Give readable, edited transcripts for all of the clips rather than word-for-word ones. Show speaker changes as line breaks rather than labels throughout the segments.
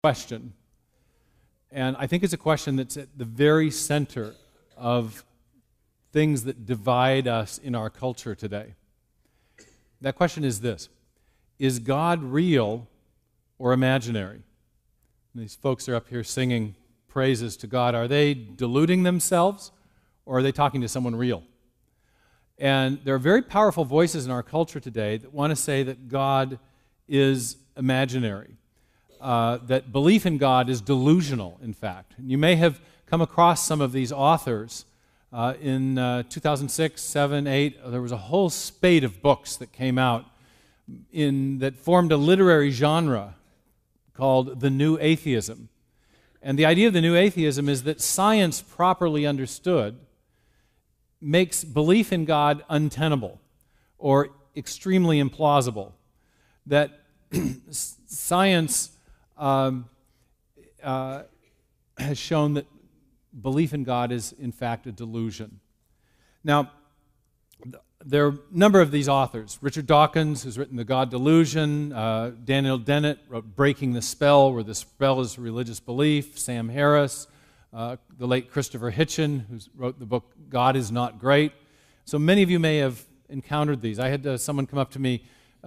question. And I think it's a question that's at the very center of things that divide us in our culture today. That question is this: is God real or imaginary? And these folks are up here singing praises to God. Are they deluding themselves, or are they talking to someone real? And there are very powerful voices in our culture today that want to say that God is imaginary, that belief in God is delusional, in fact. And you may have come across some of these authors. In 2006, 7, 8, there was a whole spate of books that came out that formed a literary genre called the New Atheism. And the idea of the New Atheism is that science, properly understood, makes belief in God untenable or extremely implausible. That science has shown that belief in God is, in fact, a delusion. Now, there are a number of these authors. Richard Dawkins, who's written The God Delusion. Daniel Dennett wrote Breaking the Spell, where the spell is religious belief. Sam Harris, the late Christopher Hitchin, who wrote the book God is Not Great. So many of you may have encountered these. I had someone come up to me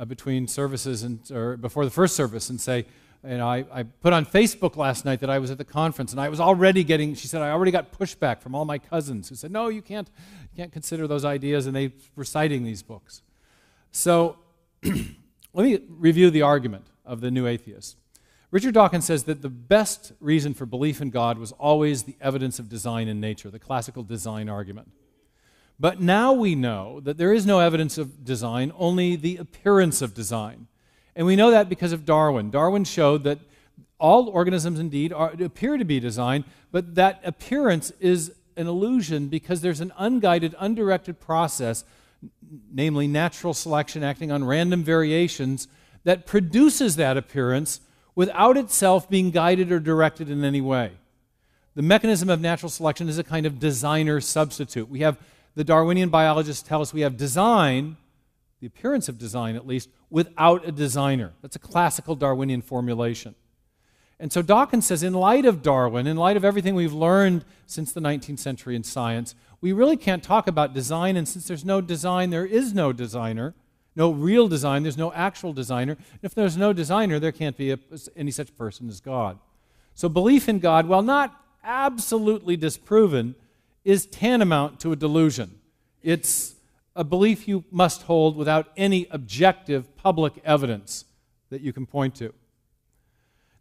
between services or before the first service and say, I put on Facebook last night that I was at the conference, and I was already she said, I already got pushback from all my cousins who said, no, you can't consider those ideas, and they were citing these books. So let me review the argument of the New Atheist. Richard Dawkins says that the best reason for belief in God was always the evidence of design in nature, the classical design argument. But now we know that there is no evidence of design, only the appearance of design. And we know that because of Darwin. Darwin showed that all organisms indeed appear to be designed, but that appearance is an illusion because there's an unguided, undirected process, namely natural selection acting on random variations, that produces that appearance without itself being guided or directed in any way. The mechanism of natural selection is a kind of designer substitute. The Darwinian biologists tell us we have design, the appearance of design at least, without a designer. That's a classical Darwinian formulation. And so Dawkins says, in light of Darwin, in light of everything we've learned since the 19th century in science, we really can't talk about design, and since there's no design, there is no designer. No real design, there's no actual designer. And if there's no designer, there can't be any such person as God. So belief in God, while not absolutely disproven, is tantamount to a delusion. It's a belief you must hold without any objective public evidence that you can point to.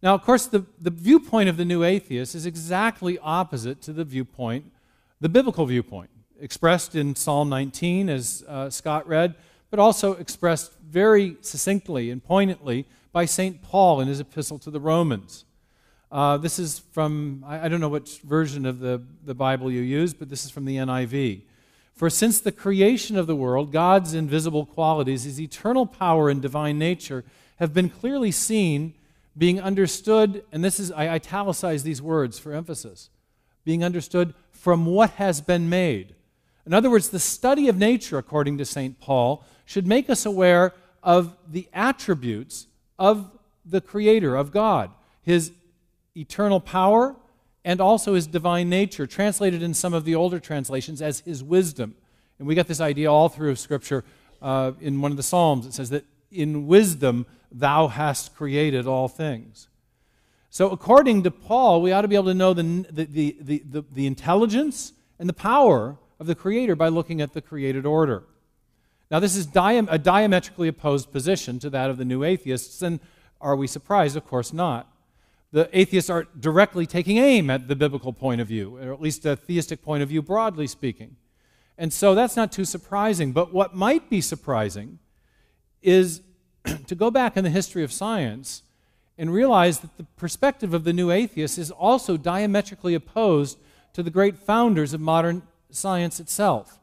Now, of course, the viewpoint of the New Atheist is exactly opposite to the biblical viewpoint, expressed in Psalm 19, as Scott read, but also expressed very succinctly and poignantly by St. Paul in his epistle to the Romans. This is from, I don't know which version of the Bible you use, but this is from the NIV. For since the creation of the world, God's invisible qualities, His eternal power and divine nature, have been clearly seen, being understood, and this is, I italicize these words for emphasis, being understood from what has been made. In other words, the study of nature, according to St. Paul, should make us aware of the attributes of the Creator, of God, His eternal power, and also His divine nature, translated in some of the older translations as His wisdom. And we get this idea all through Scripture. In one of the Psalms, it says that in wisdom Thou hast created all things. So according to Paul, we ought to be able to know the intelligence and the power of the Creator by looking at the created order. Now, this is a diametrically opposed position to that of the New Atheists, and are we surprised? Of course not. The atheists are directly taking aim at the biblical point of view, or at least a theistic point of view, broadly speaking. And so that's not too surprising. But what might be surprising is to go back in the history of science and realize that the perspective of the New Atheists is also diametrically opposed to the great founders of modern science itself.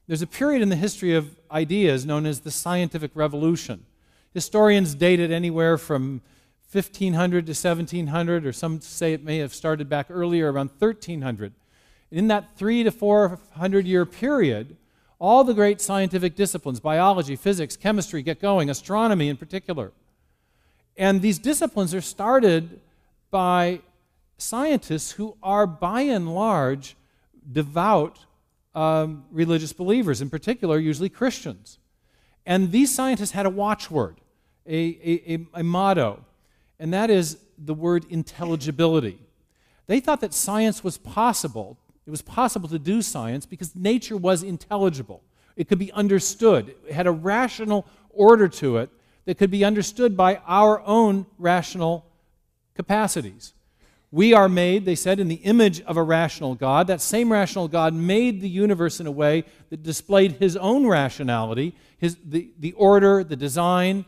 There's a period in the history of ideas known as the scientific revolution. Historians date it anywhere from 1500 to 1700, or some say it may have started back earlier, around 1300. In that 300 to 400 year period, all the great scientific disciplines, biology, physics, chemistry, get going, astronomy in particular. And these disciplines are started by scientists who are, by and large, devout religious believers, in particular, usually Christians. And these scientists had a watchword, a motto, and that is the word intelligibility. They thought that science was possible. It was possible to do science because nature was intelligible. It could be understood. It had a rational order to it that could be understood by our own rational capacities. We are made, they said, in the image of a rational God. That same rational God made the universe in a way that displayed his own rationality, the order, the design,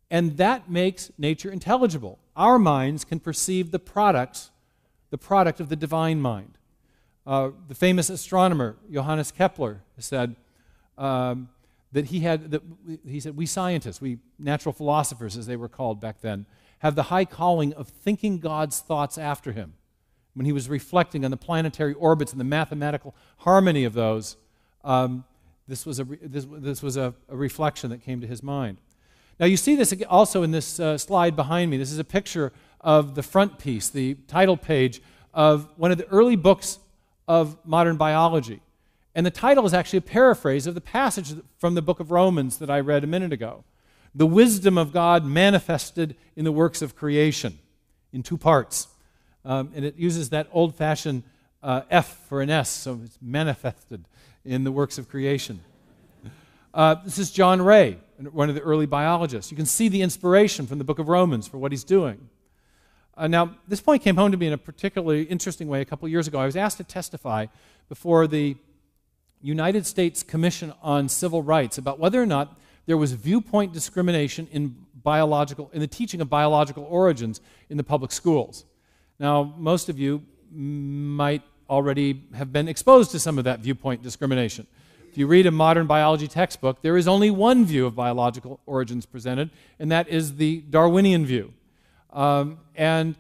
and that makes nature intelligible. Our minds can perceive the product of the divine mind. The famous astronomer Johannes Kepler said that he said, we scientists, we natural philosophers as they were called back then, have the high calling of thinking God's thoughts after him. When he was reflecting on the planetary orbits and the mathematical harmony of those, this was a reflection that came to his mind. Now you see this also in this slide behind me. This is a picture of the front piece, the title page of one of the early books of modern biology. And the title is actually a paraphrase of the passage from the book of Romans that I read a minute ago. The wisdom of God manifested in the works of creation in two parts. And it uses that old-fashioned F for an S, so it's manifested in the works of creation. This is John Ray, one of the early biologists. You can see the inspiration from the book of Romans for what he's doing. Now, this point came home to me in a particularly interesting way a couple years ago. I was asked to testify before the United States Commission on Civil Rights about whether or not there was viewpoint discrimination in the teaching of biological origins in the public schools. Now, most of you might already have been exposed to some of that viewpoint discrimination. If you read a modern biology textbook, there is only one view of biological origins presented, and that is the Darwinian view. In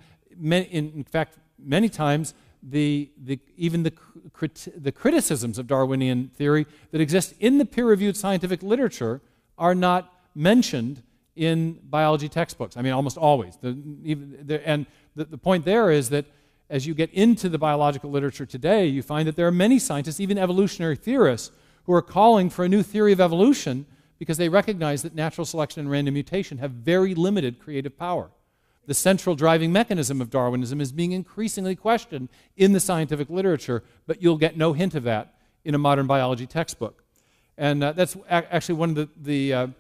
fact, many times, even the criticisms of Darwinian theory that exist in the peer-reviewed scientific literature are not mentioned in biology textbooks. I mean, almost always. And the point there is that as you get into the biological literature today, you find that there are many scientists, even evolutionary theorists, who are calling for a new theory of evolution because they recognize that natural selection and random mutation have very limited creative power. The central driving mechanism of Darwinism is being increasingly questioned in the scientific literature, but you'll get no hint of that in a modern biology textbook. And that's actually one of the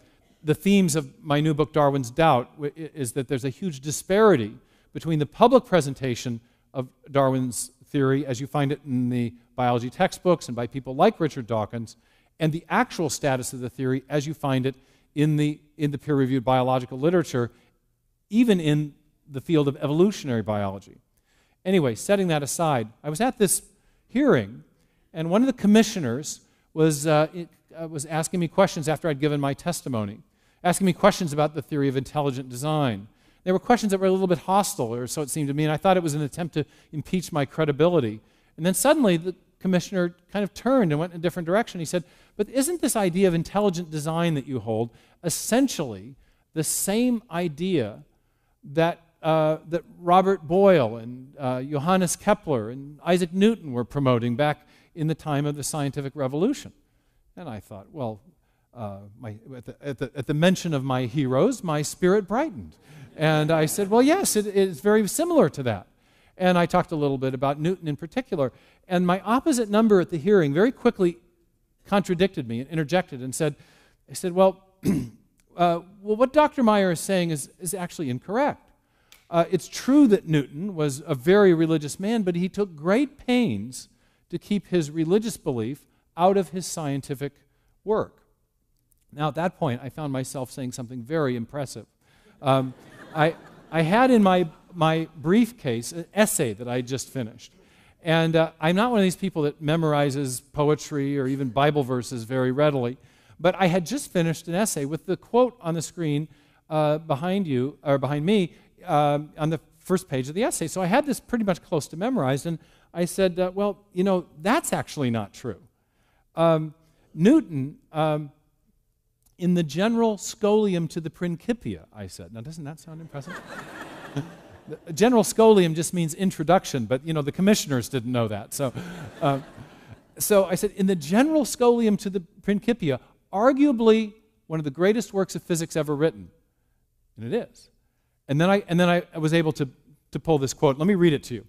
themes of my new book, Darwin's Doubt, is that there's a huge disparity between the public presentation of Darwin's theory, as you find it in the biology textbooks and by people like Richard Dawkins, and the actual status of the theory as you find it in the peer-reviewed biological literature, even in the field of evolutionary biology. Anyway, setting that aside, I was at this hearing, and one of the commissioners was asking me questions after I'd given my testimony, asking me questions about the theory of intelligent design. They were questions that were a little bit hostile, or so it seemed to me, and I thought it was an attempt to impeach my credibility. And then suddenly the commissioner kind of turned and went in a different direction. He said, but isn't this idea of intelligent design that you hold essentially the same idea that Robert Boyle and Johannes Kepler and Isaac Newton were promoting back in the time of the scientific revolution? And I thought, well, at the mention of my heroes, my spirit brightened. And I said, well, yes, it's very similar to that. And I talked a little bit about Newton in particular. And my opposite number at the hearing very quickly contradicted me and interjected and said, well, what Dr. Meyer is saying is actually incorrect. It's true that Newton was a very religious man, but he took great pains to keep his religious belief out of his scientific work. Now, at that point, I found myself saying something very impressive. I had in my briefcase an essay that I just finished. And I'm not one of these people that memorizes poetry or even Bible verses very readily, but I had just finished an essay with the quote on the screen behind me, on the first page of the essay. So I had this pretty much close to memorized, and I said, well, that's actually not true. Newton, in the general scholium to the Principia, I said. Now, doesn't that sound impressive? General scholium just means introduction, but the commissioners didn't know that. So I said, in the general scholium to the Principia, arguably one of the greatest works of physics ever written. And it is. And then I was able to pull this quote. Let me read it to you.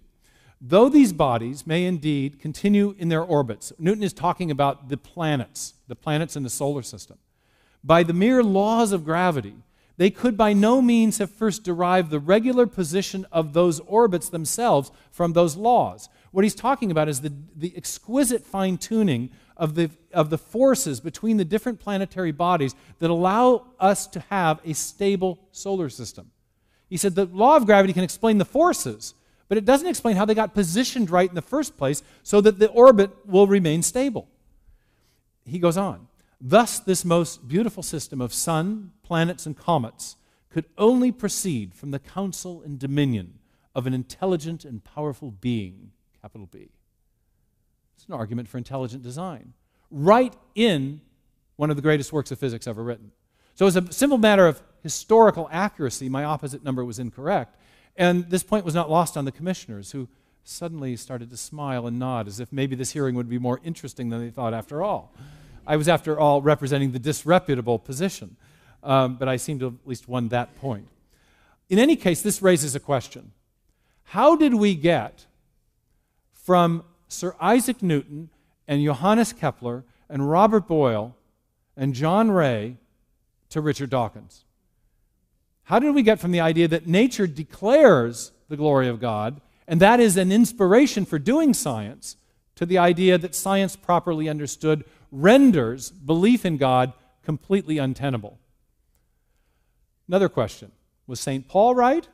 Though these bodies may indeed continue in their orbits, Newton is talking about the planets in the solar system. By the mere laws of gravity, they could by no means have first derived the regular position of those orbits themselves from those laws. What he's talking about is the exquisite fine-tuning of the forces between the different planetary bodies that allow us to have a stable solar system. He said the law of gravity can explain the forces, but it doesn't explain how they got positioned right in the first place so that the orbit will remain stable. He goes on. Thus, this most beautiful system of sun, planets, and comets could only proceed from the counsel and dominion of an intelligent and powerful being, capital B. It's an argument for intelligent design, right in one of the greatest works of physics ever written. So as a simple matter of historical accuracy, my opposite number was incorrect, and this point was not lost on the commissioners, who suddenly started to smile and nod as if maybe this hearing would be more interesting than they thought after all. I was, after all, representing the disreputable position, but I seem to have at least won that point. In any case, this raises a question. How did we get from Sir Isaac Newton and Johannes Kepler and Robert Boyle and John Ray to Richard Dawkins? How did we get from the idea that nature declares the glory of God, and that is an inspiration for doing science, to the idea that science properly understood renders belief in God completely untenable? Another question. Was St. Paul right,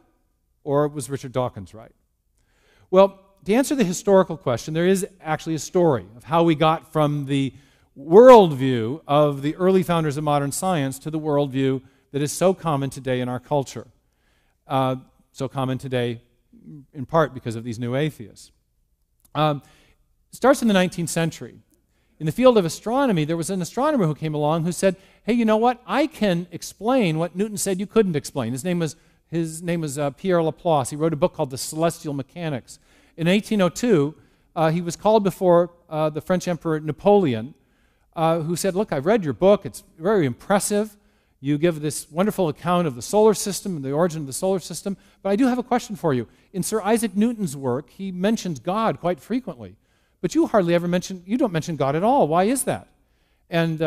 or was Richard Dawkins right? Well, to answer the historical question, there is actually a story of how we got from the worldview of the early founders of modern science to the worldview that is so common today in our culture. So common today in part because of these new atheists. It starts in the 19th century. In the field of astronomy, there was an astronomer who came along who said, hey, you know what? I can explain what Newton said you couldn't explain. His name was Pierre Laplace. He wrote a book called The Celestial Mechanics. In 1802, he was called before the French Emperor Napoleon, who said, look, I've read your book. It's very impressive. You give this wonderful account of the solar system and the origin of the solar system, but I do have a question for you. In Sir Isaac Newton's work, he mentions God quite frequently, but you don't mention God at all. Why is that? And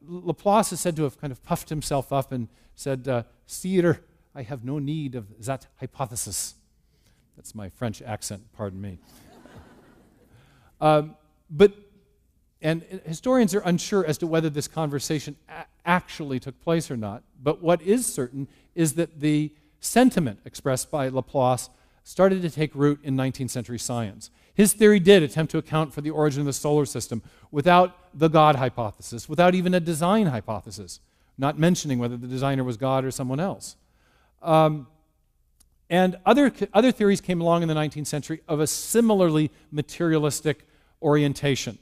Laplace is said to have kind of puffed himself up and said, Sire, I have no need of that hypothesis. That's my French accent, pardon me. And historians are unsure as to whether this conversation actually took place or not, but what is certain is that the sentiment expressed by Laplace started to take root in 19th century science. His theory did attempt to account for the origin of the solar system without the God hypothesis, without even a design hypothesis, not mentioning whether the designer was God or someone else. And other theories came along in the 19th century of a similarly materialistic orientation.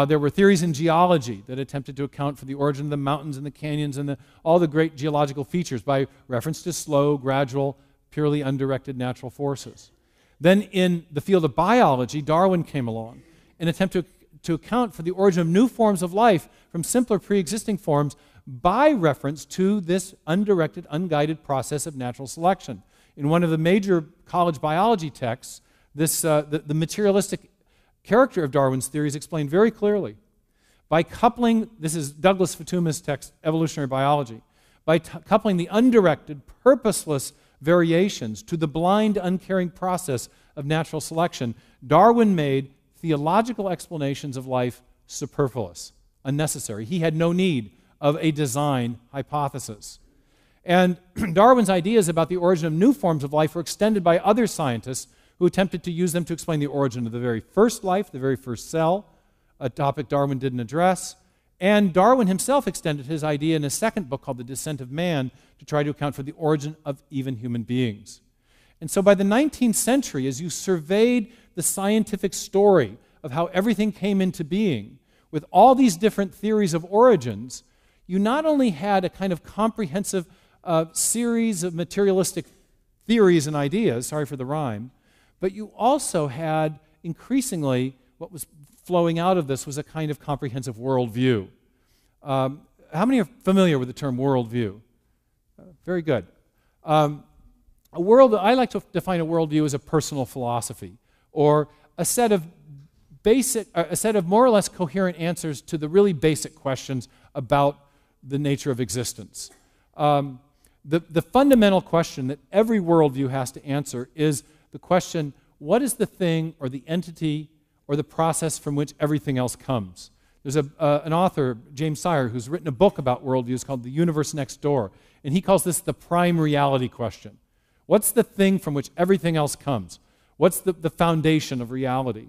There were theories in geology that attempted to account for the origin of the mountains and the canyons and all the great geological features by reference to slow, gradual, purely undirected natural forces. Then in the field of biology, Darwin came along and attempted to account for the origin of new forms of life from simpler pre-existing forms by reference to this undirected, unguided process of natural selection. In one of the major college biology texts, the materialistic character of Darwin's theory is explained very clearly. By coupling, this is Douglas Fatuma's text, Evolutionary Biology, by coupling the undirected, purposeless variations to the blind, uncaring process of natural selection, Darwin made theological explanations of life superfluous, unnecessary. He had no need of a design hypothesis. And Darwin's ideas about the origin of new forms of life were extended by other scientists who attempted to use them to explain the origin of the very first life, the very first cell, a topic Darwin didn't address. And Darwin himself extended his idea in a second book called The Descent of Man to try to account for the origin of even human beings. And so by the 19th century, as you surveyed the scientific story of how everything came into being, with all these different theories of origins, you not only had a kind of comprehensive series of materialistic theories and ideas, sorry for the rhyme, but you also had increasingly what was flowing out of this was a kind of comprehensive worldview. How many are familiar with the term worldview? Very good. I like to define a worldview as a personal philosophy, or a set of more or less coherent answers to the really basic questions about the nature of existence. The fundamental question that every worldview has to answer is the question, what is the thing or the entity or the process from which everything else comes? There's an author, James Meyer, who's written a book about worldviews called The Universe Next Door, and he calls this the prime reality question. What's the thing from which everything else comes? What's the foundation of reality?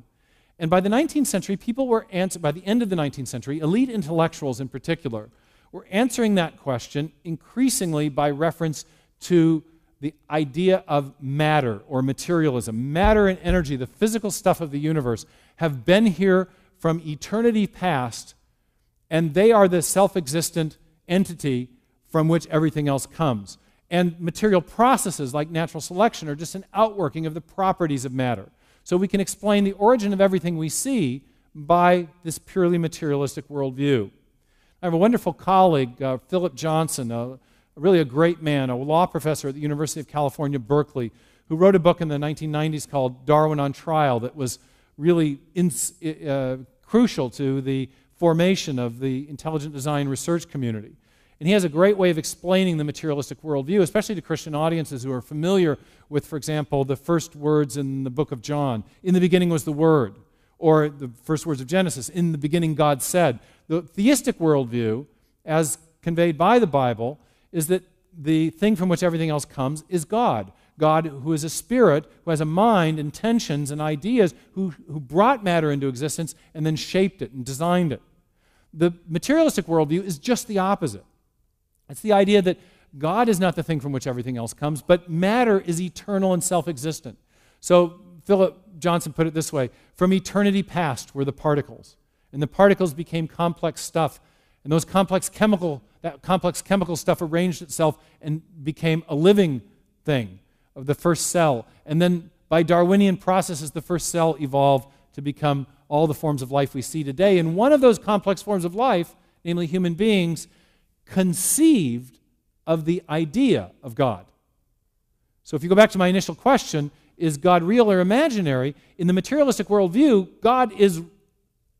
And by the 19th century, by the end of the 19th century, elite intellectuals in particular, were answering that question increasingly by reference to the idea of matter or materialism. Matter and energy, the physical stuff of the universe, have been here from eternity past, and they are the self-existent entity from which everything else comes. And material processes like natural selection are just an outworking of the properties of matter. So we can explain the origin of everything we see by this purely materialistic worldview. I have a wonderful colleague, Philip Johnson, really a great man, a law professor at the University of California, Berkeley, who wrote a book in the 1990s called Darwin on Trial that was really crucial to the formation of the intelligent design research community. And he has a great way of explaining the materialistic worldview, especially to Christian audiences who are familiar with, for example, the first words in the book of John. In the beginning was the Word. Or the first words of Genesis. In the beginning God said. The theistic worldview, as conveyed by the Bible, is that the thing from which everything else comes is God. God who is a spirit, who has a mind, intentions, and ideas, who brought matter into existence and then shaped it and designed it. The materialistic worldview is just the opposite. It's the idea that God is not the thing from which everything else comes, but matter is eternal and self-existent. So Philip Johnson put it this way, from eternity past were the particles, and the particles became complex stuff, and that complex chemical stuff arranged itself and became a living thing of the first cell. And then by Darwinian processes, the first cell evolved to become all the forms of life we see today. And one of those complex forms of life, namely human beings, conceived of the idea of God. So if you go back to my initial question, is God real or imaginary? In the materialistic worldview, God is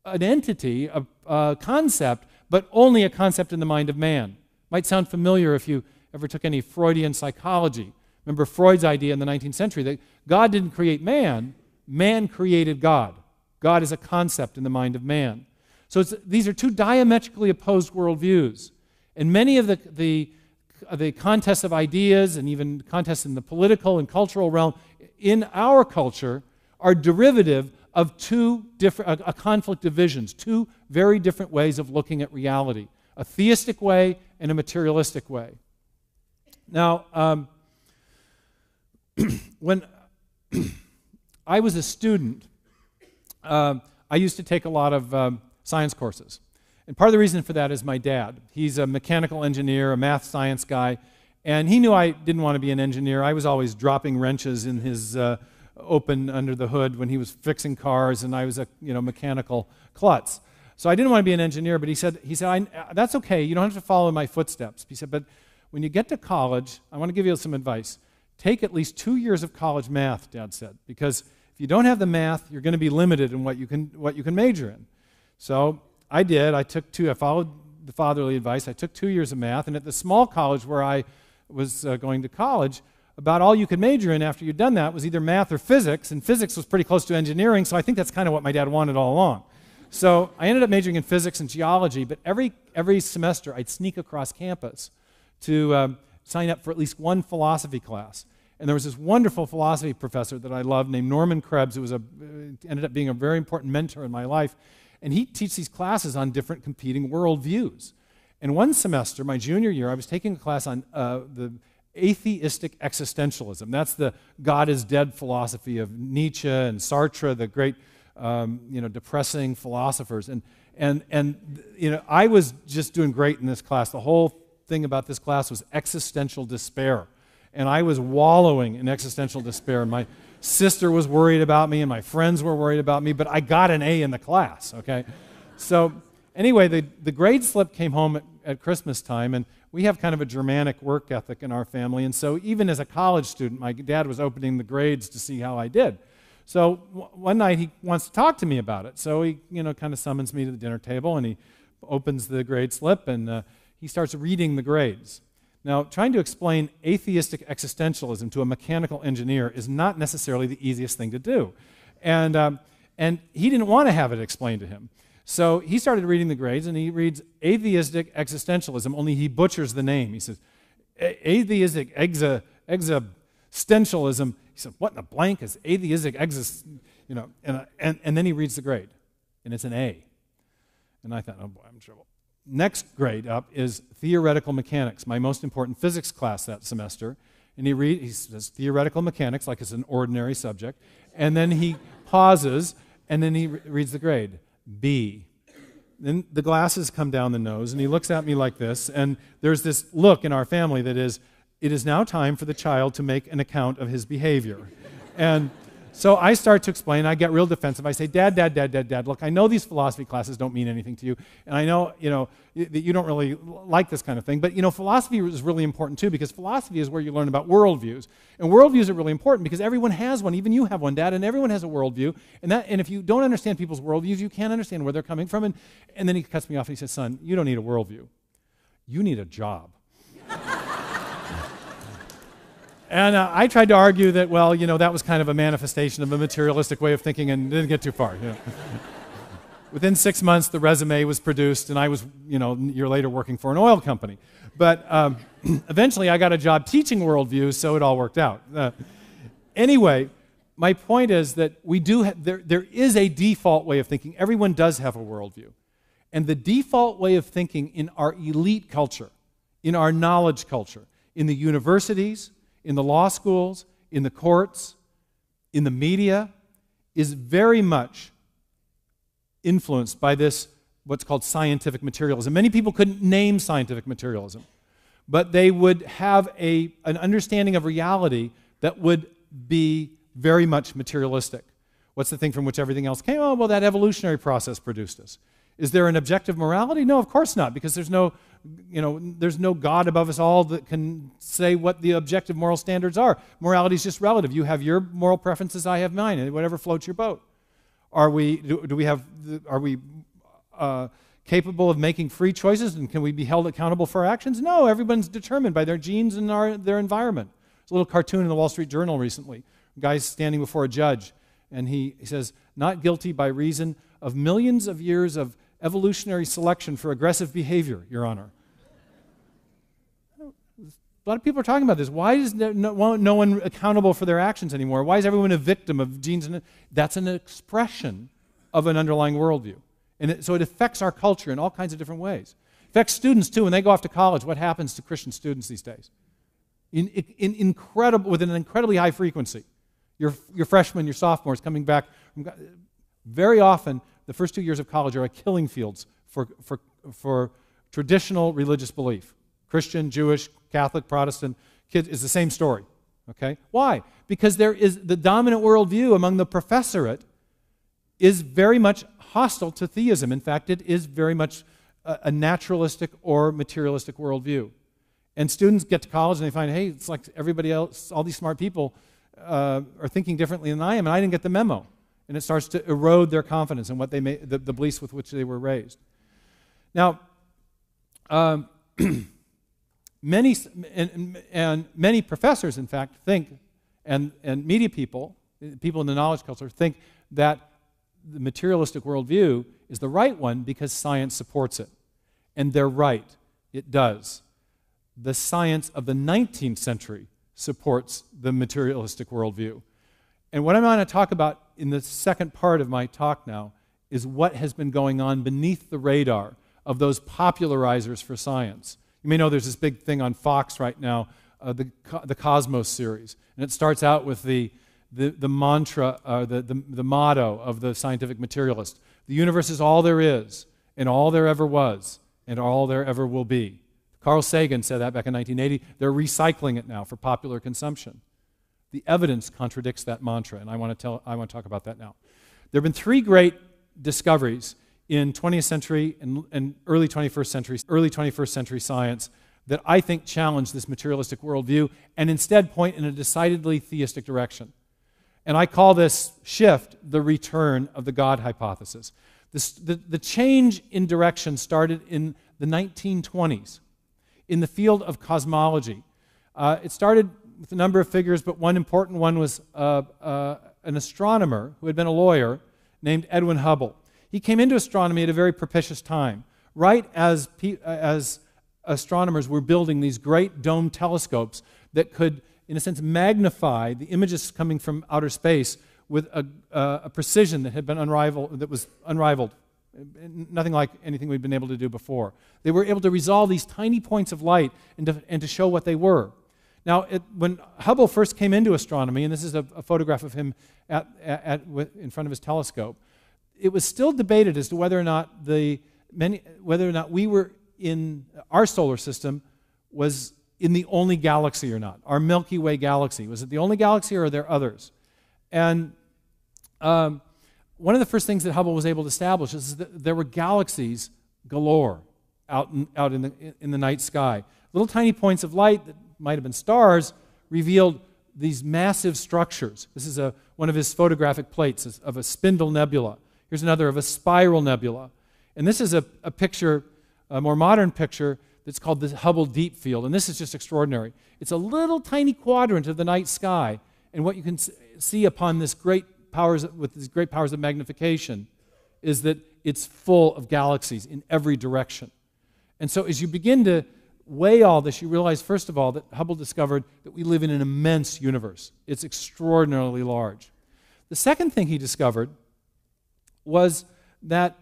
an entity, a concept, but only a concept in the mind of man. Might sound familiar if you ever took any Freudian psychology. Remember Freud's idea in the 19th century that God didn't create man, man created God. God is a concept in the mind of man. So these are two diametrically opposed worldviews. And many of the contests of ideas and even contests in the political and cultural realm in our culture are derivative of a conflict of visions, two very different ways of looking at reality, a theistic way and a materialistic way. Now, when I was a student, I used to take a lot of science courses. And part of the reason for that is my dad. He's a mechanical engineer, a math science guy, and he knew I didn't want to be an engineer. I was always dropping wrenches in his open under the hood when he was fixing cars, and I was a mechanical klutz. So I didn't want to be an engineer, but he said, that's okay, you don't have to follow in my footsteps. He said, but when you get to college, I want to give you some advice. Take at least 2 years of college math, Dad said, because if you don't have the math, you're going to be limited in what you can major in. So I did. I followed the fatherly advice. I took 2 years of math, and at the small college where I was going to college, about all you could major in after you'd done that was either math or physics, and physics was pretty close to engineering, so I think that's kind of what my dad wanted all along. So I ended up majoring in physics and geology, but every semester I'd sneak across campus to sign up for at least one philosophy class. And there was this wonderful philosophy professor that I loved named Norman Krebs, who ended up being a very important mentor in my life. And he teaches these classes on different competing worldviews. And one semester, my junior year, I was taking a class on the atheistic existentialism. That's the God is dead philosophy of Nietzsche and Sartre, the great depressing philosophers. And I was just doing great in this class. The whole thing about this class was existential despair. and I was wallowing in existential despair. My sister was worried about me, and my friends were worried about me, but I got an A in the class, okay? So anyway, the grade slip came home at Christmas time, and we have kind of a Germanic work ethic in our family, and so even as a college student, my dad was opening the grades to see how I did. So one night he wants to talk to me about it, so he kind of summons me to the dinner table, and he opens the grade slip, and he starts reading the grades. Now, trying to explain atheistic existentialism to a mechanical engineer is not necessarily the easiest thing to do. And he didn't want to have it explained to him. So he started reading the grades, and he reads atheistic existentialism, only he butchers the name. He says, atheistic existentialism. He said, what in the blank is atheistic and then he reads the grade, and it's an A. And I thought, oh boy, I'm in trouble. Next grade up is theoretical mechanics, my most important physics class that semester. And he says theoretical mechanics like it's an ordinary subject. And then he pauses, and then he reads the grade, B. Then the glasses come down the nose, and he looks at me like this, and there's this look in our family that is, it is now time for the child to make an account of his behavior. And so I start to explain. I get real defensive. I say, Dad, look, I know these philosophy classes don't mean anything to you, and I know, that you don't really like this kind of thing, but, philosophy is really important, too, because philosophy is where you learn about worldviews. And worldviews are really important because everyone has one. Even you have one, Dad, and everyone has a worldview. And if you don't understand people's worldviews, you can't understand where they're coming from. And then he cuts me off, and he says, son, you don't need a worldview. You need a job. And I tried to argue that, well, that was kind of a manifestation of a materialistic way of thinking and didn't get too far. Within 6 months, the resume was produced, and I was, a year later working for an oil company. But eventually, I got a job teaching worldviews, so it all worked out. Anyway, my point is that there is a default way of thinking. Everyone does have a worldview. And the default way of thinking in our elite culture, in our knowledge culture, in the universities, in the law schools, in the courts, in the media, is very much influenced by this, what's called scientific materialism. Many people couldn't name scientific materialism, but they would have an understanding of reality that would be very much materialistic. What's the thing from which everything else came? Oh, well, that evolutionary process produced us. Is there an objective morality? No, of course not, because there's no God above us all that can say what the objective moral standards are. Morality is just relative. You have your moral preferences, I have mine, and whatever floats your boat. Are we capable of making free choices, and can we be held accountable for our actions? No, everyone's determined by their genes and their environment. There's a little cartoon in the Wall Street Journal recently. A guy's standing before a judge, and he says, not guilty by reason of millions of years of evolutionary selection for aggressive behavior, Your Honor. A lot of people are talking about this. Why is no one accountable for their actions anymore? Why is everyone a victim of genes? That's an expression of an underlying worldview. And so it affects our culture in all kinds of different ways. It affects students, too. When they go off to college, what happens to Christian students these days? With an incredibly high frequency. Your freshmen, your sophomores coming back. Very often, the first 2 years of college are killing fields for traditional religious belief. Christian, Jewish, Catholic, Protestant, kids, is the same story. Okay? Why? Because there is the dominant worldview among the professorate is very much hostile to theism. In fact, it is very much a naturalistic or materialistic worldview. And students get to college and they find, hey, it's like everybody else, all these smart people are thinking differently than I am, and I didn't get the memo. And it starts to erode their confidence in what they the beliefs with which they were raised. Now, many professors, in fact, think, and media people in the knowledge culture, think that the materialistic worldview is the right one because science supports it. And they're right. It does. The science of the 19th century supports the materialistic worldview. And what I'm going to talk about in the second part of my talk now is what has been going on beneath the radar of those popularizers for science. You may know there's this big thing on Fox right now, the Cosmos series. And it starts out with the mantra, the motto of the scientific materialist. The universe is all there is, and all there ever was, and all there ever will be. Carl Sagan said that back in 1980. They're recycling it now for popular consumption. The evidence contradicts that mantra, and I want to talk about that now. There have been three great discoveries in 20th century and early 21st century science that I think challenge this materialistic worldview and instead point in a decidedly theistic direction. And I call this shift the return of the God hypothesis. The change in direction started in the 1920s in the field of cosmology. It started with a number of figures, but one important one was an astronomer who had been a lawyer named Edwin Hubble. He came into astronomy at a very propitious time, right as astronomers were building these great dome telescopes that could, in a sense, magnify the images coming from outer space with a precision that was unrivaled, nothing like anything we'd been able to do before. They were able to resolve these tiny points of light and to show what they were. Now, when Hubble first came into astronomy, and this is a photograph of him in front of his telescope, it was still debated as to whether or not we were in our solar system was in the only galaxy or not. Our Milky Way galaxy. Was it the only galaxy or are there others? And one of the first things that Hubble was able to establish is that there were galaxies galore out in the night sky. Little tiny points of light that might have been stars revealed these massive structures. This is one of his photographic plates of a spindle nebula. Here's another of a spiral nebula. And this is a picture, a more modern picture, that's called the Hubble Deep Field. And this is just extraordinary. It's a little tiny quadrant of the night sky. And what you can see upon these great powers of magnification is that it's full of galaxies in every direction. And so as you begin to weigh all this, you realize, first of all, that Hubble discovered that we live in an immense universe. It's extraordinarily large. The second thing he discovered was that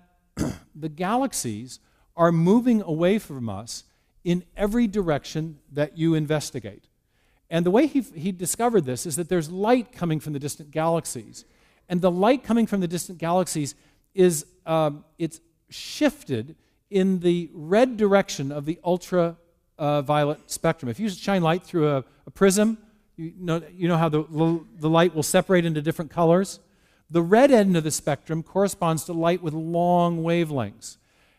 the galaxies are moving away from us in every direction that you investigate. And the way he discovered this is that there's light coming from the distant galaxies. And the light coming from the distant galaxies is it's shifted in the red direction of the ultraviolet spectrum. If you shine light through a prism, you know how the light will separate into different colors. The red end of the spectrum corresponds to light with long wavelengths.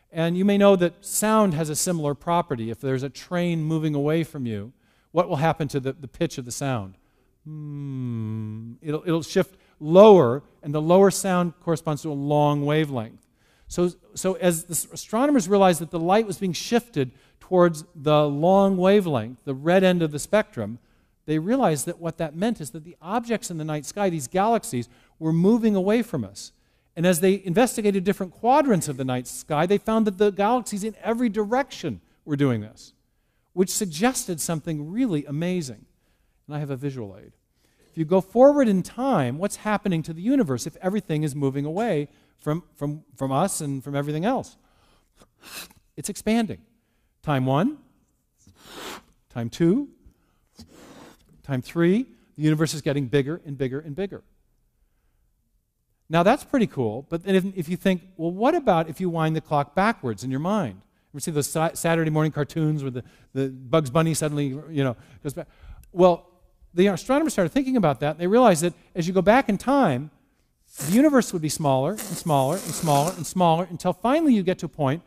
And you may know that sound has a similar property. If there's a train moving away from you, what will happen to the pitch of the sound? It'll shift lower, and the lower sound corresponds to a long wavelength. So as the astronomers realized that the light was being shifted towards the long wavelength, the red end of the spectrum, they realized that what that meant is that the objects in the night sky, these galaxies, were moving away from us. And as they investigated different quadrants of the night sky, they found that the galaxies in every direction were doing this, which suggested something really amazing. And I have a visual aid. If you go forward in time, what's happening to the universe if everything is moving away from us and from everything else? It's expanding. Time 1, time 2, time 3, the universe is getting bigger and bigger and bigger. Now that's pretty cool, but then if you think, well, what about if you wind the clock backwards in your mind? Ever see those Saturday morning cartoons where the Bugs Bunny suddenly, goes back? Well, the astronomers started thinking about that, and they realized that as you go back in time, the universe would be smaller and smaller and smaller and smaller until finally you get to a point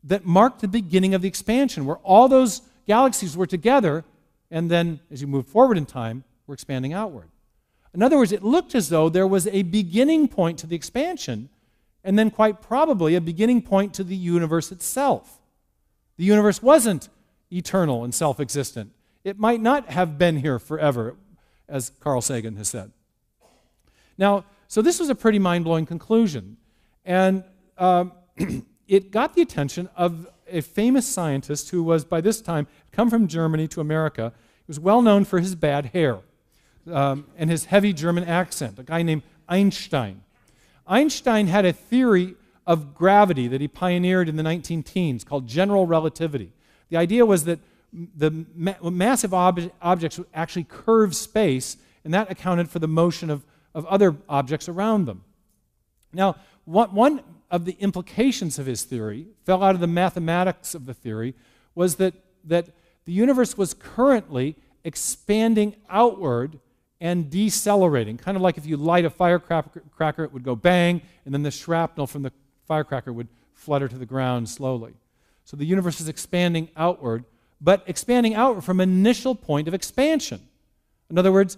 that marked the beginning of the expansion, where all those galaxies were together, and then as you move forward in time, we're expanding outward. In other words, it looked as though there was a beginning point to the expansion, and then quite probably a beginning point to the universe itself. The universe wasn't eternal and self-existent. It might not have been here forever, as Carl Sagan has said. Now, so this was a pretty mind-blowing conclusion, and it got the attention of a famous scientist who was, by this time, come from Germany to America. He was well known for his bad hair and his heavy German accent, a guy named Einstein. Einstein had a theory of gravity that he pioneered in the 19-teens called general relativity. The idea was that the massive objects would actually curve space, and that accounted for the motion of other objects around them. Now, one of the implications of his theory, fell out of the mathematics of the theory, was that that the universe was currently expanding outward and decelerating. Kind of like if you light a firecracker, it would go bang, and then the shrapnel from the firecracker would flutter to the ground slowly. So the universe is expanding outward, but expanding outward from an initial point of expansion. In other words,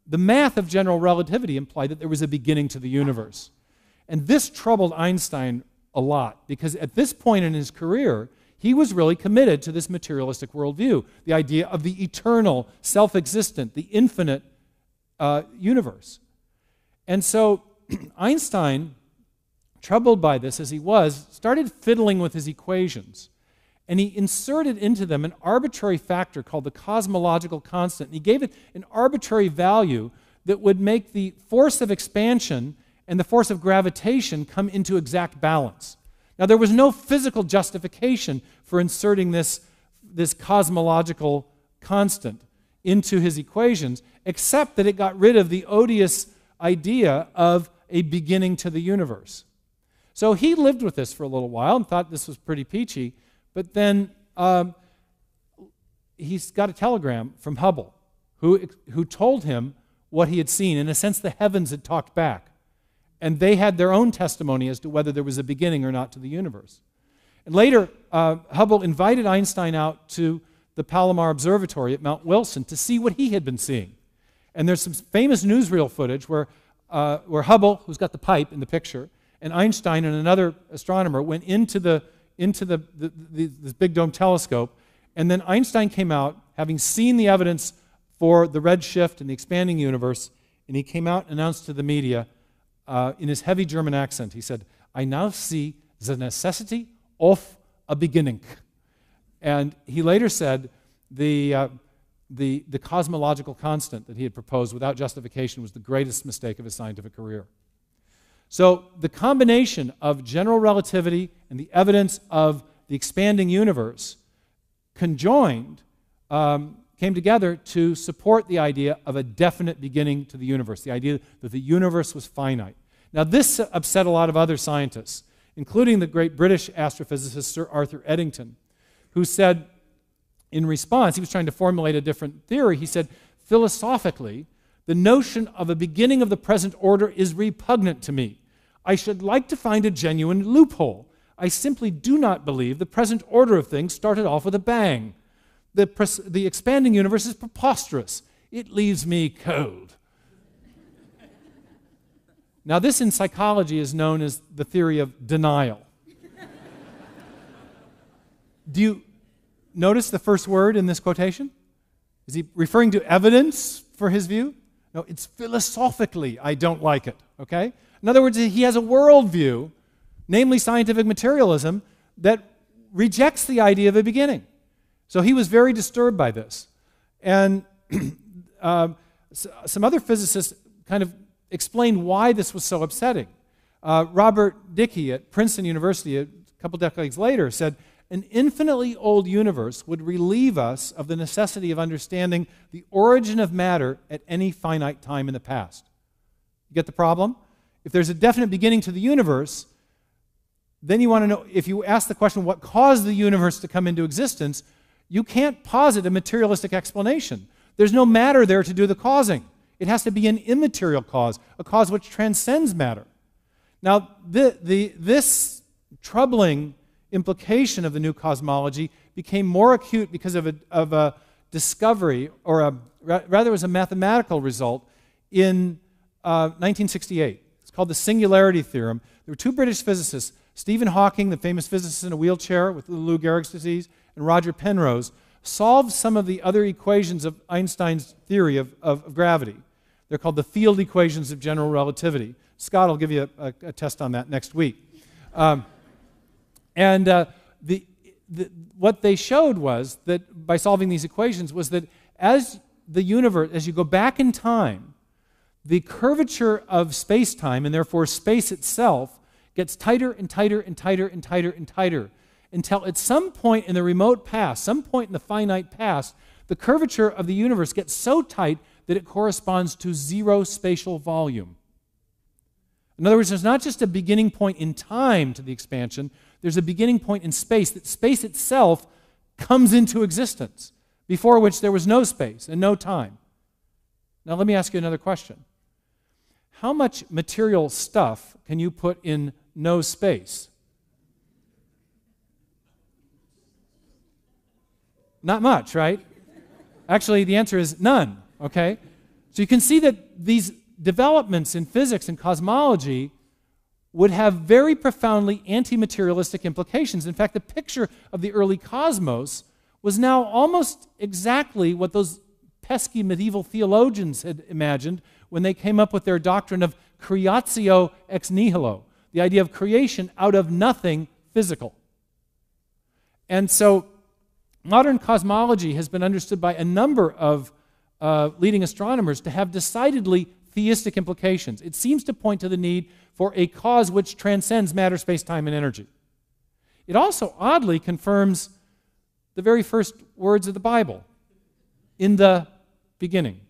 the math of general relativity implied that there was a beginning to the universe. And this troubled Einstein a lot, because at this point in his career, he was really committed to this materialistic worldview, the idea of the eternal, self-existent, the infinite universe. And so Einstein, troubled by this as he was, started fiddling with his equations. And he inserted into them an arbitrary factor called the cosmological constant. And he gave it an arbitrary value that would make the force of expansion and the force of gravitation come into exact balance. Now, there was no physical justification for inserting this cosmological constant into his equations, except that it got rid of the odious idea of a beginning to the universe. So he lived with this for a little while and thought this was pretty peachy, but then he's got a telegram from Hubble, who told him what he had seen. In a sense, the heavens had talked back. And they had their own testimony as to whether there was a beginning or not to the universe. And later, Hubble invited Einstein out to the Palomar Observatory at Mount Wilson to see what he had been seeing. And there's some famous newsreel footage where Hubble, who's got the pipe in the picture, and Einstein and another astronomer went into this big dome telescope, and then Einstein came out, having seen the evidence for the redshift and the expanding universe, and he came out and announced to the media, in his heavy German accent, he said, "I now see the necessity of a beginning." And he later said the cosmological constant that he had proposed without justification was the greatest mistake of his scientific career. So the combination of general relativity and the evidence of the expanding universe conjoined came together to support the idea of a definite beginning to the universe, the idea that the universe was finite. Now, this upset a lot of other scientists, including the great British astrophysicist Sir Arthur Eddington, who said, in response, he was trying to formulate a different theory, he said, philosophically, the notion of a beginning of the present order is repugnant to me. I should like to find a genuine loophole. I simply do not believe the present order of things started off with a bang. The expanding universe is preposterous. It leaves me cold. Now, this in psychology is known as the theory of denial. Do you notice the first word in this quotation? Is he referring to evidence for his view? No, it's philosophically I don't like it, okay? In other words, he has a worldview, namely scientific materialism, that rejects the idea of a beginning. So he was very disturbed by this. And some other physicists kind of explained why this was so upsetting. Robert Dickey at Princeton University a couple decades later said, an infinitely old universe would relieve us of the necessity of understanding the origin of matter at any finite time in the past. You get the problem? If there's a definite beginning to the universe, then you want to know, if you ask the question, what caused the universe to come into existence, you can't posit a materialistic explanation. There's no matter there to do the causing. It has to be an immaterial cause, a cause which transcends matter. Now, this troubling implication of the new cosmology became more acute because of a discovery, or rather as a mathematical result, in 1968. It's called the singularity theorem. There were two British physicists, Stephen Hawking, the famous physicist in a wheelchair with Lou Gehrig's disease, and Roger Penrose, solved some of the other equations of Einstein's theory of gravity. They're called the field equations of general relativity. Scott will give you a test on that next week. What they showed was that by solving these equations was that as the universe, as you go back in time, the curvature of space-time, and therefore space itself, gets tighter and tighter and tighter and tighter and tighter until at some point in the remote past, some point in the finite past, the curvature of the universe gets so tight that it corresponds to zero spatial volume. In other words, there's not just a beginning point in time to the expansion, there's a beginning point in space, that space itself comes into existence, before which there was no space and no time. Now let me ask you another question. How much material stuff can you put in no space? Not much, right? Actually, the answer is none, okay? So you can see that these developments in physics and cosmology would have very profoundly anti-materialistic implications. In fact, the picture of the early cosmos was now almost exactly what those pesky medieval theologians had imagined when they came up with their doctrine of creatio ex nihilo, the idea of creation out of nothing physical. And so modern cosmology has been understood by a number of leading astronomers to have decidedly theistic implications. It seems to point to the need for a cause which transcends matter, space, time, and energy. It also oddly confirms the very first words of the Bible, in the beginning.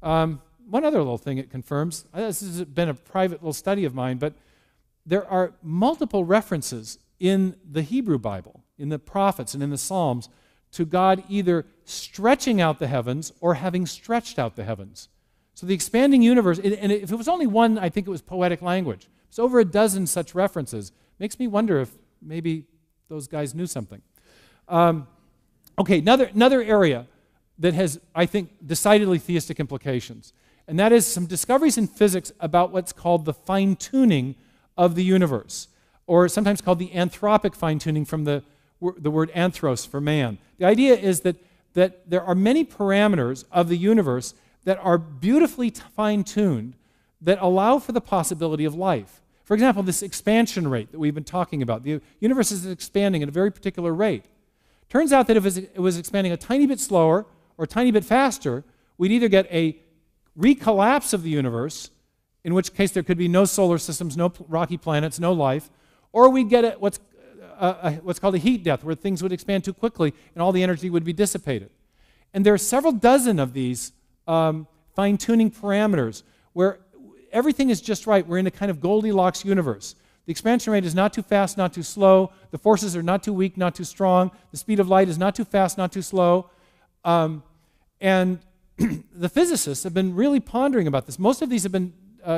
One other little thing it confirms, this has been a private little study of mine, but there are multiple references in the Hebrew Bible, in the prophets and in the Psalms, to God either stretching out the heavens or having stretched out the heavens. So the expanding universe, and if it was only one, I think it was poetic language. It's over a dozen such references. Makes me wonder if maybe those guys knew something. Okay, another area that has, I think, decidedly theistic implications, and that is some discoveries in physics about what's called the fine-tuning of the universe, or sometimes called the anthropic fine-tuning from the word anthros for man. The idea is that there are many parameters of the universe that are beautifully fine-tuned that allow for the possibility of life. For example, this expansion rate that we've been talking about. The universe is expanding at a very particular rate. Turns out that if it was expanding a tiny bit slower or a tiny bit faster, we'd either get a recollapse of the universe, in which case there could be no solar systems, no rocky planets, no life, or we'd get what's called a heat death, where things would expand too quickly and all the energy would be dissipated. And there are several dozen of these fine-tuning parameters where everything is just right. We're in a kind of Goldilocks universe. The expansion rate is not too fast, not too slow. The forces are not too weak, not too strong. The speed of light is not too fast, not too slow. And the physicists have been really pondering about this. Most of these have been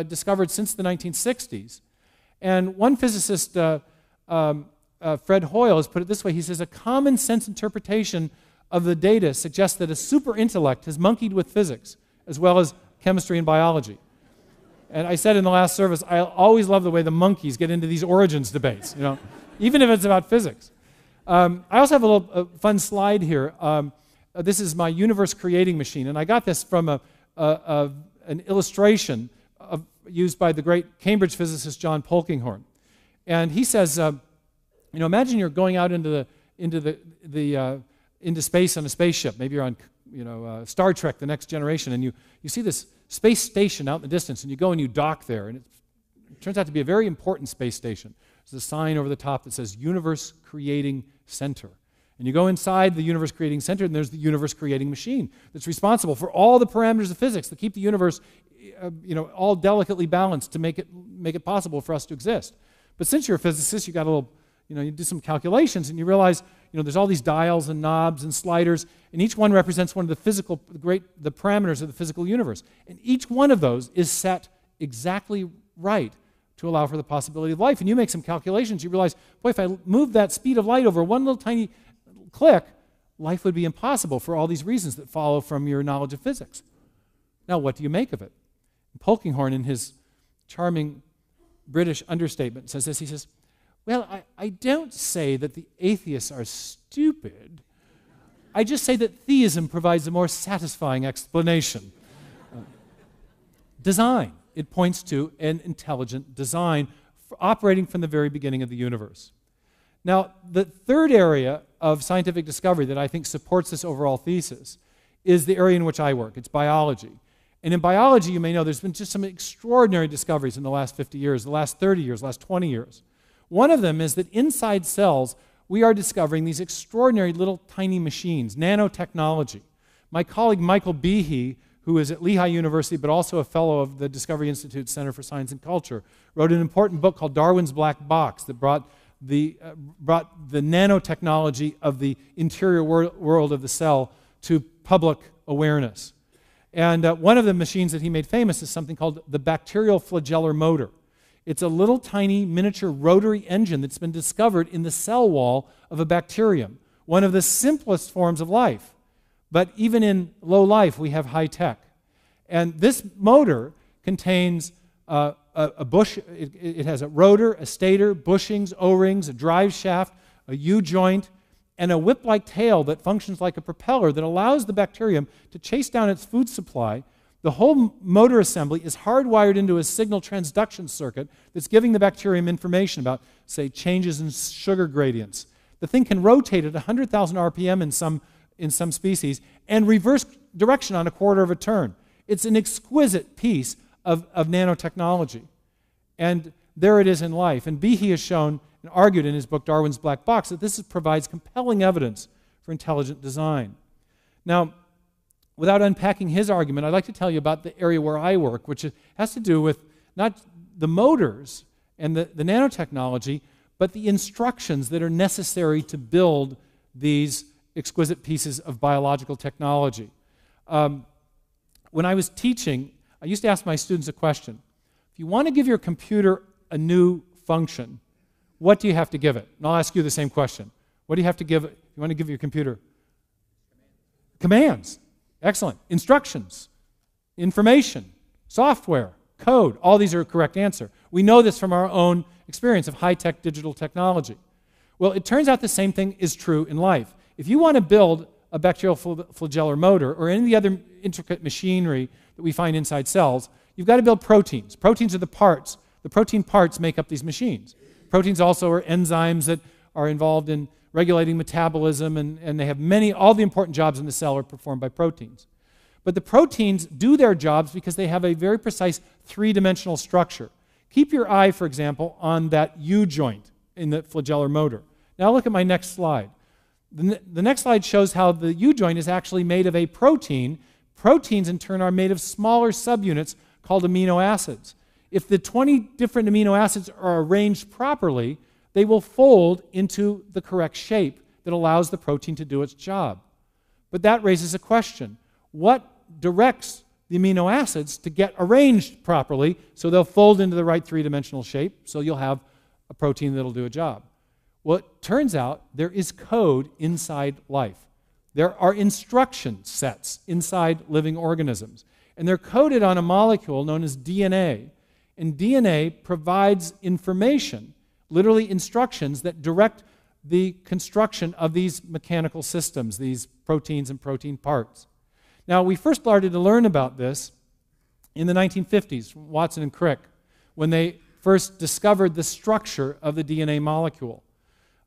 discovered since the 1960s. And one physicist, Fred Hoyle, has put it this way. He says, a common sense interpretation of the data suggests that a super intellect has monkeyed with physics, as well as chemistry and biology. And I said in the last service, I always love the way the monkeys get into these origins debates, even if it's about physics. I also have a little fun slide here. This is my universe creating machine, and I got this from an illustration used by the great Cambridge physicist John Polkinghorne. And he says, imagine you're going out into space on a spaceship. Maybe you're on Star Trek: The Next Generation, and you see this space station out in the distance, and you go and you dock there, and it turns out to be a very important space station. There's a sign over the top that says Universe Creating Center. And you go inside the Universe Creating Center, and there's the Universe Creating Machine that's responsible for all the parameters of physics that keep the universe all delicately balanced to make it possible for us to exist. But since you're a physicist, you got a little, you do some calculations, and you realize, there's all these dials and knobs and sliders, and each one represents one of the parameters of the physical universe. And each one of those is set exactly right to allow for the possibility of life. And you make some calculations, you realize, boy, if I move that speed of light over one little tiny click, life would be impossible for all these reasons that follow from your knowledge of physics. Now, what do you make of it? Polkinghorne, in his charming British understatement, says this. He says, well, I don't say that the atheists are stupid. I just say that theism provides a more satisfying explanation. Design. It points to an intelligent design operating from the very beginning of the universe. Now, the third area of scientific discovery that I think supports this overall thesis is the area in which I work. It's biology. And in biology, you may know, there's been just some extraordinary discoveries in the last 50 years, the last 30 years, the last 20 years. One of them is that inside cells, we are discovering these extraordinary little tiny machines, nanotechnology. My colleague Michael Behe, who is at Lehigh University but also a fellow of the Discovery Institute Center for Science and Culture, wrote an important book called Darwin's Black Box that brought brought the nanotechnology of the interior world of the cell to public awareness. And one of the machines that he made famous is something called the bacterial flagellar motor. It's a little tiny miniature rotary engine that's been discovered in the cell wall of a bacterium, one of the simplest forms of life. But even in low life, we have high tech. And this motor contains a bush. It has a rotor, a stator, bushings, O-rings, a drive shaft, a U-joint, and a whip-like tail that functions like a propeller that allows the bacterium to chase down its food supply. The whole motor assembly is hardwired into a signal transduction circuit that's giving the bacterium information about, say, changes in sugar gradients. The thing can rotate at 100,000 RPM in some species and reverse direction on a quarter of a turn. It's an exquisite piece of nanotechnology. And there it is in life. And Behe has shown and argued in his book, Darwin's Black Box, that this provides compelling evidence for intelligent design. Now, without unpacking his argument, I'd like to tell you about the area where I work, which has to do with not the motors and the nanotechnology, but the instructions that are necessary to build these exquisite pieces of biological technology. When I was teaching, I used to ask my students a question. If you want to give your computer a new function, what do you have to give it? And I'll ask you the same question. What do you have to give it? You want to give your computer? Commands. Excellent. Instructions, information, software, code. All these are a correct answer. We know this from our own experience of high-tech digital technology. Well, it turns out the same thing is true in life. If you want to build a bacterial flagellar motor or any of the other intricate machinery that we find inside cells, you've got to build proteins. Proteins are the parts. The protein parts make up these machines. Proteins also are enzymes that are involved in regulating metabolism, and they have all the important jobs in the cell are performed by proteins. But the proteins do their jobs because they have a very precise three-dimensional structure. Keep your eye, for example, on that U-joint in the flagellar motor. Now look at my next slide. The next slide shows how the U-joint is actually made of a protein. Proteins, in turn, are made of smaller subunits called amino acids. If the 20 different amino acids are arranged properly, they will fold into the correct shape that allows the protein to do its job. But that raises a question. What directs the amino acids to get arranged properly so they'll fold into the right three-dimensional shape so you'll have a protein that'll do a job? Well, it turns out there is code inside life. There are instruction sets inside living organisms, and they're coded on a molecule known as DNA. And DNA provides information, literally instructions that direct the construction of these mechanical systems, these proteins and protein parts. Now, we first started to learn about this in the 1950s, Watson and Crick, when they first discovered the structure of the DNA molecule.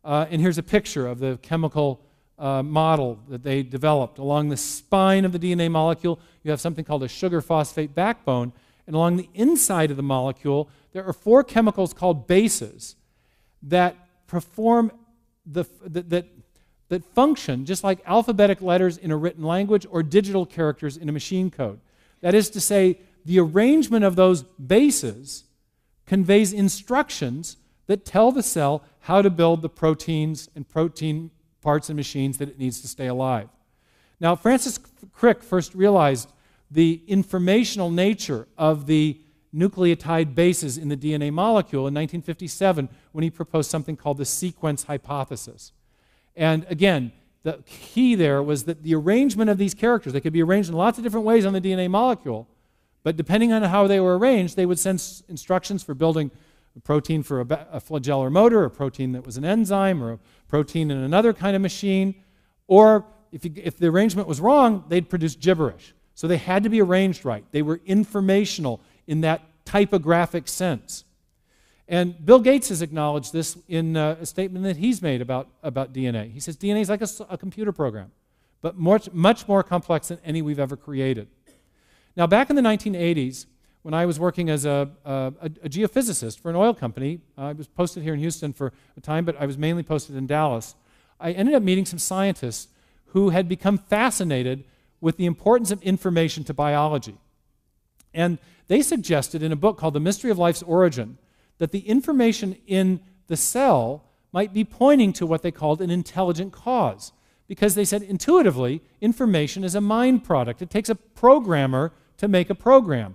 And here's a picture of the chemical model that they developed. Along the spine of the DNA molecule, you have something called a sugar phosphate backbone, and along the inside of the molecule, there are 4 chemicals called bases that perform that function just like alphabetic letters in a written language or digital characters in a machine code. That is to say, the arrangement of those bases conveys instructions that tell the cell how to build the proteins and protein parts and machines that it needs to stay alive. Now, Francis Crick first realized the informational nature of the nucleotide bases in the DNA molecule in 1957 when he proposed something called the sequence hypothesis. And again, the key there was that the arrangement of these characters, they could be arranged in lots of different ways on the DNA molecule, but depending on how they were arranged, they would send instructions for building a protein for a flagellar motor, a protein that was an enzyme, or a protein in another kind of machine, or if the arrangement was wrong, they'd produce gibberish. So they had to be arranged right. They were informational in that typographic sense. And Bill Gates has acknowledged this in a statement that he's made about DNA. He says DNA is like a computer program, but much more complex than any we've ever created. Now, back in the 1980s, when I was working as a geophysicist for an oil company, I was posted here in Houston for a time, but I was mainly posted in Dallas. I ended up meeting some scientists who had become fascinated with the importance of information to biology. And they suggested in a book called The Mystery of Life's Origin that the information in the cell might be pointing to what they called an intelligent cause, because they said intuitively information is a mind product. It takes a programmer to make a program.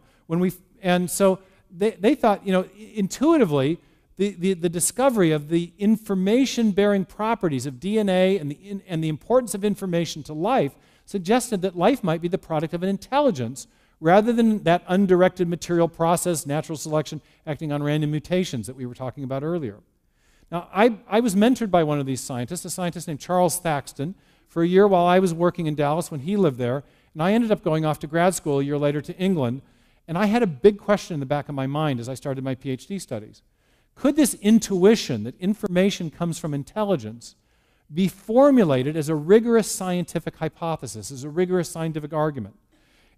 And so they thought, intuitively, the discovery of the information-bearing properties of DNA and the importance of information to life suggested that life might be the product of an intelligence rather than that undirected material process, natural selection, acting on random mutations that we were talking about earlier. Now, I was mentored by one of these scientists, a scientist named Charles Thaxton, for a year while I was working in Dallas when he lived there, and I ended up going off to grad school a year later to England, and I had a big question in the back of my mind as I started my PhD studies. Could this intuition that information comes from intelligence be formulated as a rigorous scientific hypothesis, as a rigorous scientific argument?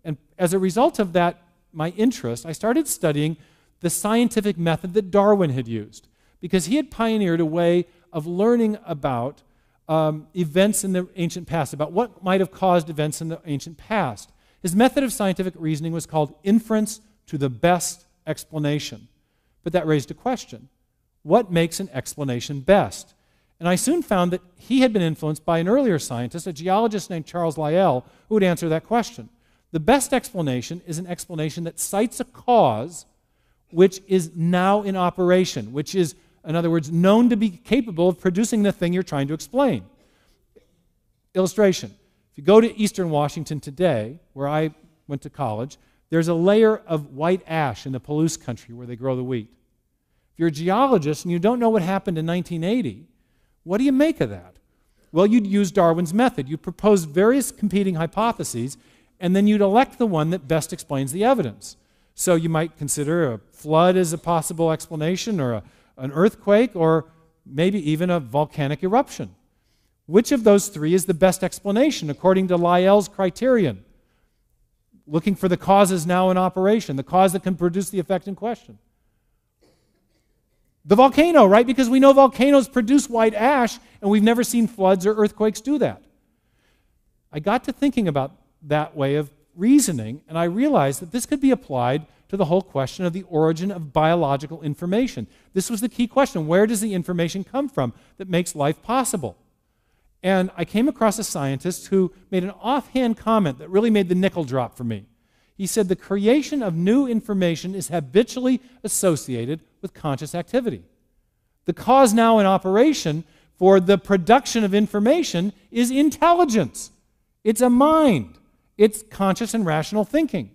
And as a result of that, my interest, I started studying the scientific method that Darwin had used, because he had pioneered a way of learning about events in the ancient past, about what might have caused events in the ancient past. His method of scientific reasoning was called inference to the best explanation. But that raised a question. What makes an explanation best? And I soon found that he had been influenced by an earlier scientist, a geologist named Charles Lyell, who would answer that question. The best explanation is an explanation that cites a cause which is now in operation, which is, in other words, known to be capable of producing the thing you're trying to explain. Illustration. If you go to eastern Washington today, where I went to college, there's a layer of white ash in the Palouse country where they grow the wheat. If you're a geologist and you don't know what happened in 1980, what do you make of that? Well, you'd use Darwin's method. You'd propose various competing hypotheses, and then you'd elect the one that best explains the evidence. So you might consider a flood as a possible explanation, or an earthquake, or maybe even a volcanic eruption. Which of those three is the best explanation according to Lyell's criterion? Looking for the causes now in operation, the cause that can produce the effect in question. The volcano, right? Because we know volcanoes produce white ash, and we've never seen floods or earthquakes do that. I got to thinking about that way of reasoning, and I realized that this could be applied to the whole question of the origin of biological information. This was the key question. Where does the information come from that makes life possible? And I came across a scientist who made an offhand comment that really made the nickel drop for me. He said the creation of new information is habitually associated with conscious activity. The cause now in operation for the production of information is intelligence. It's a mind. It's conscious and rational thinking.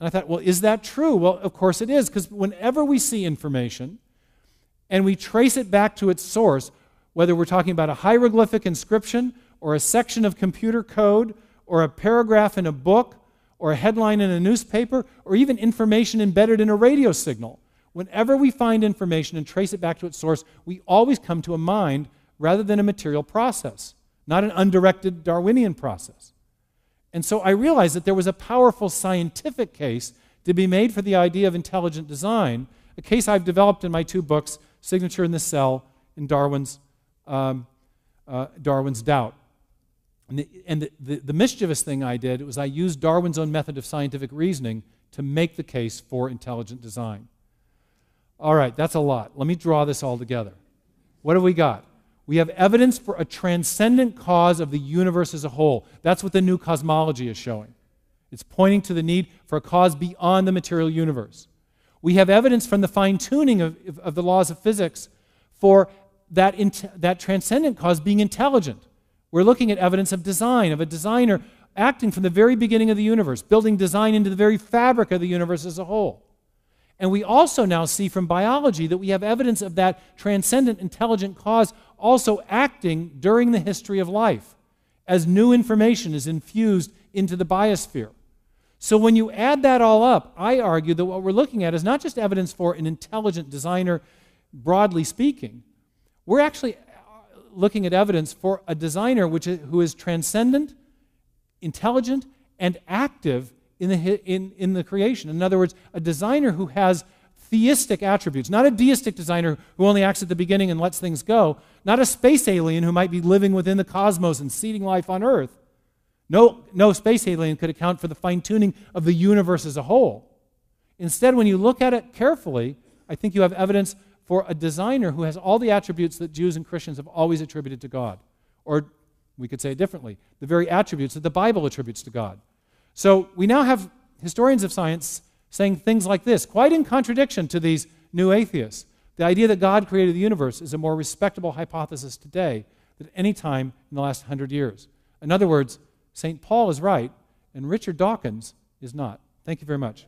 And I thought, well, is that true? Well, of course it is, because whenever we see information and we trace it back to its source, whether we're talking about a hieroglyphic inscription or a section of computer code or a paragraph in a book or a headline in a newspaper or even information embedded in a radio signal, whenever we find information and trace it back to its source, we always come to a mind rather than a material process, not an undirected Darwinian process. And so I realized that there was a powerful scientific case to be made for the idea of intelligent design, a case I've developed in my two books, Signature in the Cell and Darwin's Doubt. And the mischievous thing I did was I used Darwin's own method of scientific reasoning to make the case for intelligent design. All right, that's a lot. Let me draw this all together. What have we got? We have evidence for a transcendent cause of the universe as a whole. That's what the new cosmology is showing. It's pointing to the need for a cause beyond the material universe. We have evidence from the fine-tuning of the laws of physics for that transcendent cause being intelligent. We're looking at evidence of design, of a designer acting from the very beginning of the universe, building design into the very fabric of the universe as a whole. And we also now see from biology that we have evidence of that transcendent intelligent cause also acting during the history of life as new information is infused into the biosphere. So when you add that all up, I argue that what we're looking at is not just evidence for an intelligent designer, broadly speaking. We're actually looking at evidence for a designer who is transcendent, intelligent, and active in the creation. In other words, a designer who has theistic attributes, not a deistic designer who only acts at the beginning and lets things go, not a space alien who might be living within the cosmos and seeding life on Earth. No space alien could account for the fine-tuning of the universe as a whole. Instead, when you look at it carefully, I think you have evidence for a designer who has all the attributes that Jews and Christians have always attributed to God. Or we could say it differently, the very attributes that the Bible attributes to God. So we now have historians of science saying things like this, quite in contradiction to these new atheists. The idea that God created the universe is a more respectable hypothesis today than any time in the last 100 years. In other words, St. Paul is right, and Richard Dawkins is not. Thank you very much.